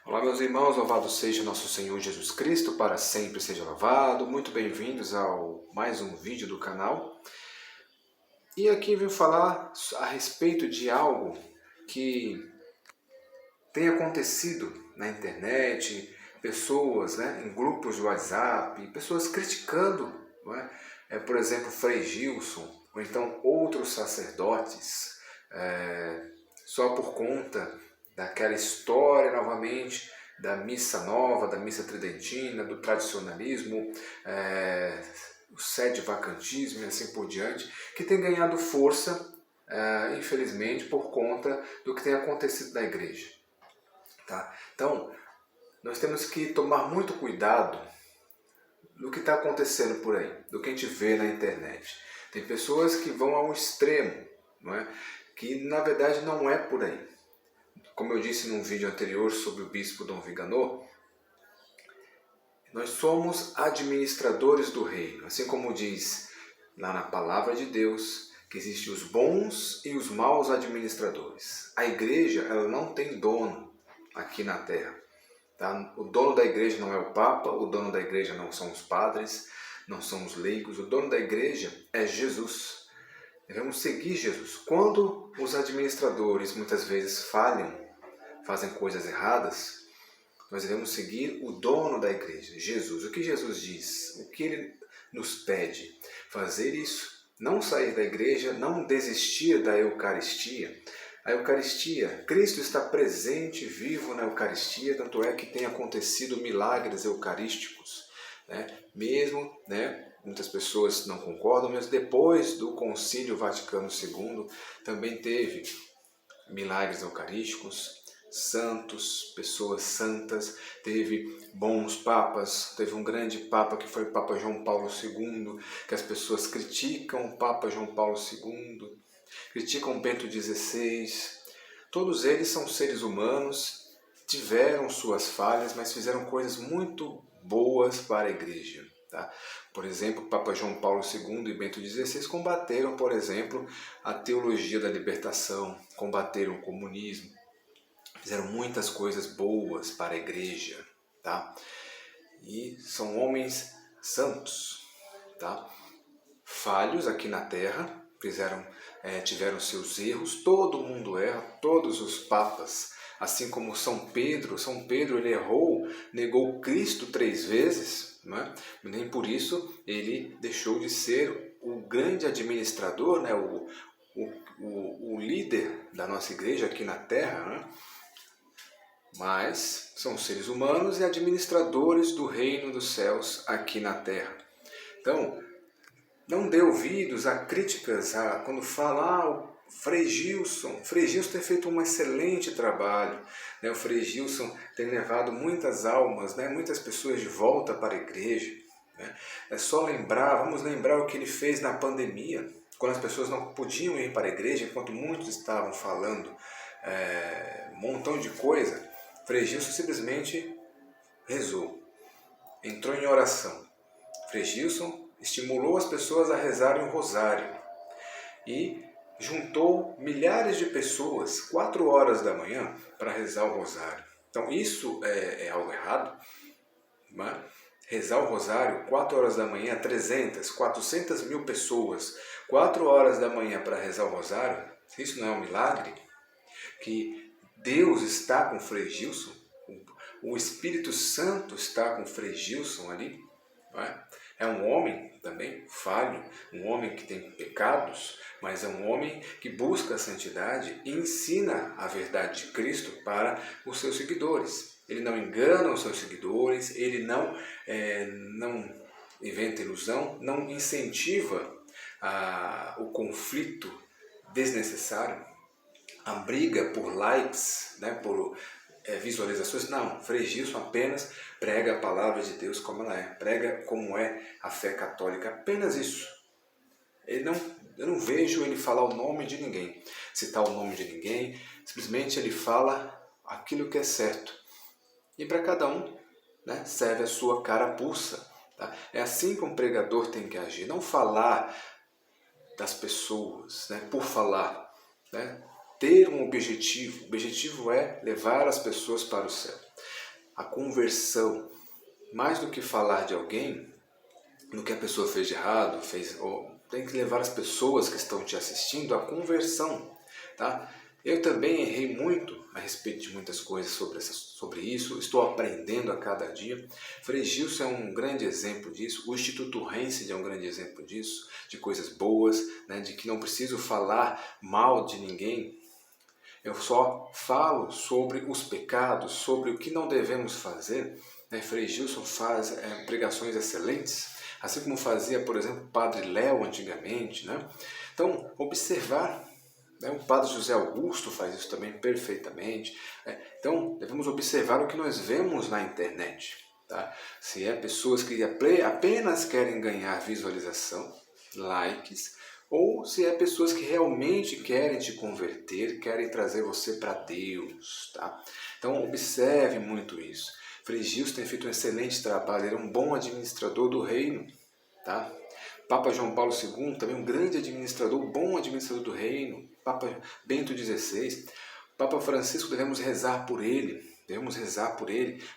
Olá, meus irmãos, louvado seja nosso Senhor Jesus Cristo, para sempre seja louvado. Muito bem-vindos ao mais um vídeo do canal. E aqui vim falar a respeito de algo que tem acontecido na internet, pessoas, em grupos de WhatsApp, pessoas criticando, não é? Por exemplo, Frei Gilson, ou então outros sacerdotes, só por conta daquela história novamente da missa nova, da missa tridentina, do tradicionalismo, o sede-vacantismo e assim por diante, que tem ganhado força, infelizmente, por conta do que tem acontecido na igreja. Tá? Então, nós temos que tomar muito cuidado do que está acontecendo por aí, do que a gente vê na internet. Tem pessoas que vão ao extremo, não é? Que na verdade não é por aí. Como eu disse num vídeo anterior sobre o bispo Dom Viganò, nós somos administradores do reino, assim como diz lá na palavra de Deus, que existem os bons e os maus administradores. A igreja, ela não tem dono aqui na terra. Tá? O dono da igreja não é o Papa, o dono da igreja não são os padres, não são os leigos, o dono da igreja é Jesus. Devemos seguir Jesus. Quando os administradores muitas vezes falham, fazem coisas erradas, nós devemos seguir o dono da igreja, Jesus. O que Jesus diz? O que ele nos pede? Fazer isso. Não sair da igreja, não desistir da Eucaristia. A Eucaristia, Cristo está presente, vivo na Eucaristia, tanto é que tem acontecido milagres eucarísticos. Mesmo, muitas pessoas não concordam, mas depois do Concílio Vaticano II também teve milagres eucarísticos, santos, pessoas santas, teve bons papas, teve um grande papa que foi o Papa João Paulo II, que as pessoas criticam o Papa João Paulo II, criticam Bento XVI, todos eles são seres humanos, tiveram suas falhas, mas fizeram coisas muito boas para a igreja. Tá? Por exemplo, Papa João Paulo II e Bento XVI combateram, por exemplo, a teologia da libertação, combateram o comunismo, fizeram muitas coisas boas para a igreja, tá? E são homens santos, tá? Falhos aqui na terra, tiveram seus erros, todo mundo erra, todos os papas, assim como São Pedro ele errou, negou Cristo 3 vezes, né? Nem por isso ele deixou de ser o grande administrador, o líder da nossa igreja aqui na terra, né? Mas são seres humanos e administradores do reino dos céus aqui na terra. Então, não dê ouvidos a críticas, quando fala, o Frei Gilson tem feito um excelente trabalho, o Frei Gilson tem levado muitas almas, muitas pessoas de volta para a igreja. É só vamos lembrar o que ele fez na pandemia, quando as pessoas não podiam ir para a igreja, enquanto muitos estavam falando um montão de coisa. Frei Gilson simplesmente rezou, entrou em oração. Frei Gilson estimulou as pessoas a rezarem o rosário e juntou milhares de pessoas 4 horas da manhã para rezar o rosário. Então isso é algo errado, né? Rezar o rosário 4 horas da manhã, 300, 400 mil pessoas, 4 horas da manhã para rezar o rosário, isso não é um milagre? Que Deus está com Frei Gilson, o Espírito Santo está com Frei Gilson ali, não é? É um homem também falho, um homem que tem pecados, mas é um homem que busca a santidade e ensina a verdade de Cristo para os seus seguidores. Ele não engana os seus seguidores, ele não inventa ilusão, não incentiva o conflito desnecessário, a briga por likes, por visualizações. Não, Frei Gilson apenas prega a palavra de Deus como ela é, prega como é a fé católica, apenas isso. Eu não vejo ele falar o nome de ninguém, citar o nome de ninguém, simplesmente ele fala aquilo que é certo. E para cada um serve a sua carapuça. Tá? É assim que um pregador tem que agir, não falar das pessoas por falar, ter um objetivo. O objetivo é levar as pessoas para o céu. a conversão, mais do que falar de alguém, no que a pessoa fez de errado, tem que levar as pessoas que estão te assistindo à conversão, tá? Eu também errei muito a respeito de muitas coisas sobre isso, estou aprendendo a cada dia. Frei Gilson é um grande exemplo disso, o Instituto Rense é um grande exemplo disso, de coisas boas, né, de que não preciso falar mal de ninguém. Eu só falo sobre os pecados, sobre o que não devemos fazer. Frei Gilson faz pregações excelentes, assim como fazia, por exemplo, o Padre Léo antigamente, né? Então, observar, né? O Padre José Augusto faz isso também perfeitamente. Então, devemos observar o que nós vemos na internet. Tá? Se é pessoas que apenas querem ganhar visualização, likes, ou se é pessoas que realmente querem te converter, querem trazer você para Deus. Tá? Então, observe muito isso. Frei Gilson tem feito um excelente trabalho, ele é um bom administrador do reino. Tá? Papa João Paulo II, também um grande administrador, bom administrador do reino. Papa Bento XVI. Papa Francisco, devemos rezar por ele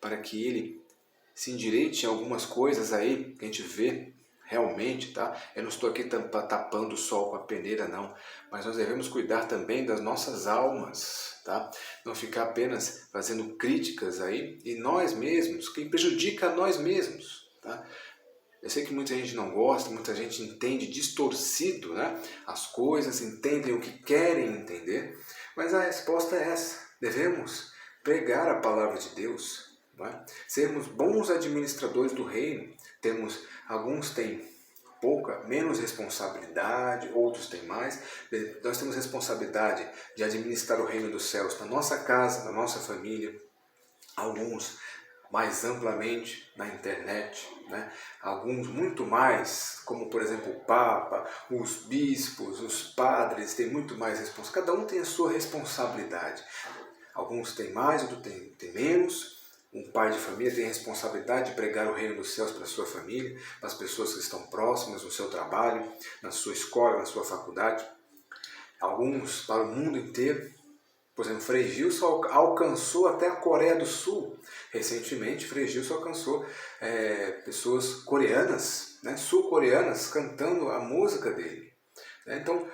para que ele se endireite em algumas coisas aí que a gente vê realmente, tá? Eu não estou aqui tapando o sol com a peneira, não, mas nós devemos cuidar também das nossas almas, tá? Não ficar apenas fazendo críticas aí e nós mesmos, quem prejudica a nós mesmos, tá? Eu sei que muita gente não gosta, muita gente entende distorcido, né, as coisas, entendem o que querem entender, mas a resposta é essa: devemos pregar a palavra de Deus, né? Sermos bons administradores do reino. Alguns têm menos responsabilidade, outros têm mais. Nós temos responsabilidade de administrar o reino dos céus na nossa casa, na nossa família, alguns mais amplamente na internet, né? Alguns muito mais, como por exemplo o Papa, os bispos, os padres, têm muito mais responsabilidade. Cada um tem a sua responsabilidade. Alguns têm mais, outros têm menos. Um pai de família tem a responsabilidade de pregar o reino dos céus para a sua família, para as pessoas que estão próximas no seu trabalho, na sua escola, na sua faculdade. Alguns para o mundo inteiro. Por exemplo, Frei Gilson alcançou até a Coreia do Sul. Recentemente, Frei Gilson alcançou pessoas coreanas, né, sul-coreanas, cantando a música dele. Então,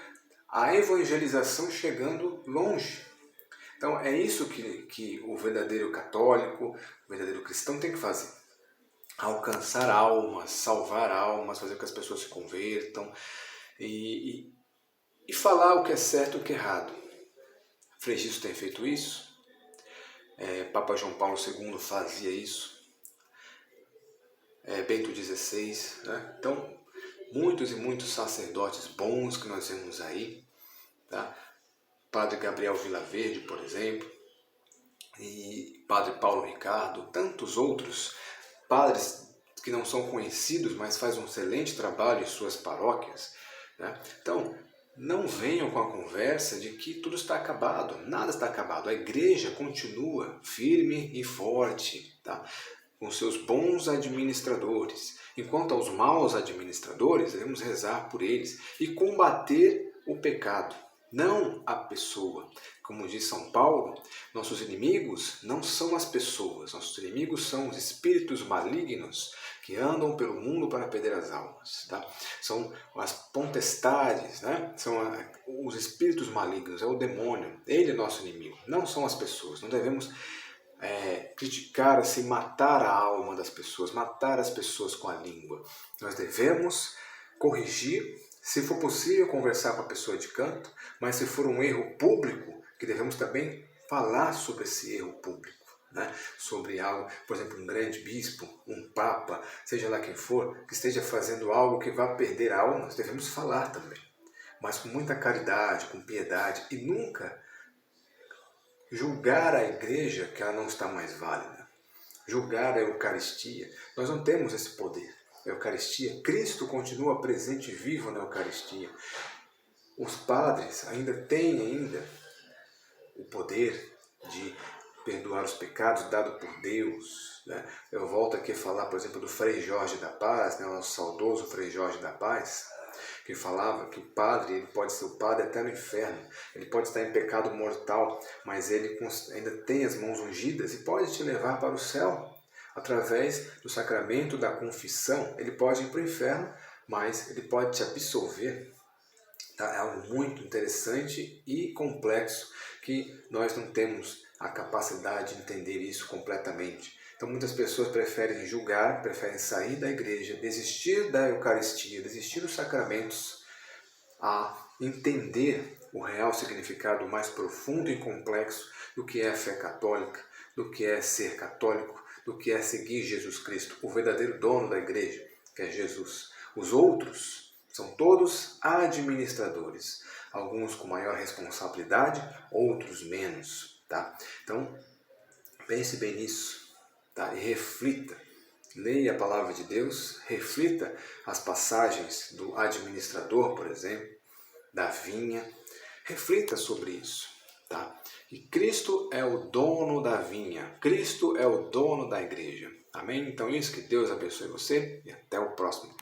a evangelização chegando longe. Então, é isso que o verdadeiro católico, o verdadeiro cristão tem que fazer. Alcançar almas, salvar almas, fazer com que as pessoas se convertam e falar o que é certo e o que é errado. Frei Gilson tem feito isso, Papa João Paulo II fazia isso, Bento XVI, né? Então, muitos e muitos sacerdotes bons que nós vemos aí, tá? Padre Gabriel Vilaverde, por exemplo, e Padre Paulo Ricardo, tantos outros padres que não são conhecidos, mas fazem um excelente trabalho em suas paróquias, né? Então, não venham com a conversa de que tudo está acabado. Nada está acabado. A igreja continua firme e forte, tá? Com seus bons administradores. Enquanto aos maus administradores, devemos rezar por eles e combater o pecado, não a pessoa. Como diz São Paulo, nossos inimigos não são as pessoas, nossos inimigos são os espíritos malignos que andam pelo mundo para perder as almas. Tá? São as potestades, né? São os espíritos malignos, é o demônio. Ele é nosso inimigo, não são as pessoas. Não devemos criticar, assim, matar a alma das pessoas, matar as pessoas com a língua. Nós devemos corrigir, se for possível, conversar com a pessoa de canto, mas se for um erro público, que devemos também falar sobre esse erro público. Né? Sobre algo, por exemplo, um grande bispo, um papa, seja lá quem for, que esteja fazendo algo que vá perder almas, devemos falar também, mas com muita caridade, com piedade, e nunca julgar a igreja que ela não está mais válida, julgar a Eucaristia. Nós não temos esse poder. A Eucaristia, Cristo continua presente e vivo na Eucaristia. Os padres têm o poder de perdoar os pecados dado por Deus. Né? Eu volto aqui a falar, por exemplo, do Frei Jorge da Paz, né? O nosso saudoso Frei Jorge da Paz, que falava que o padre ele pode ser o padre até no inferno, ele pode estar em pecado mortal, mas ele ainda tem as mãos ungidas e pode te levar para o céu. Através do sacramento da confissão, ele pode ir para o inferno, mas ele pode te absolver. Tá? É algo muito interessante e complexo que nós não temos a capacidade de entender isso completamente. Então muitas pessoas preferem julgar, preferem sair da igreja, desistir da Eucaristia, desistir dos sacramentos, a entender o real significado mais profundo e complexo do que é a fé católica, do que é ser católico, do que é seguir Jesus Cristo, o verdadeiro dono da igreja, que é Jesus. Os outros são todos administradores, alguns com maior responsabilidade, outros menos. Tá? Então, pense bem nisso, tá? E reflita. Leia a palavra de Deus, reflita as passagens do administrador, por exemplo, da vinha. Reflita sobre isso. Tá? E Cristo é o dono da vinha, Cristo é o dono da igreja. Amém? Então isso, que Deus abençoe você e até o próximo.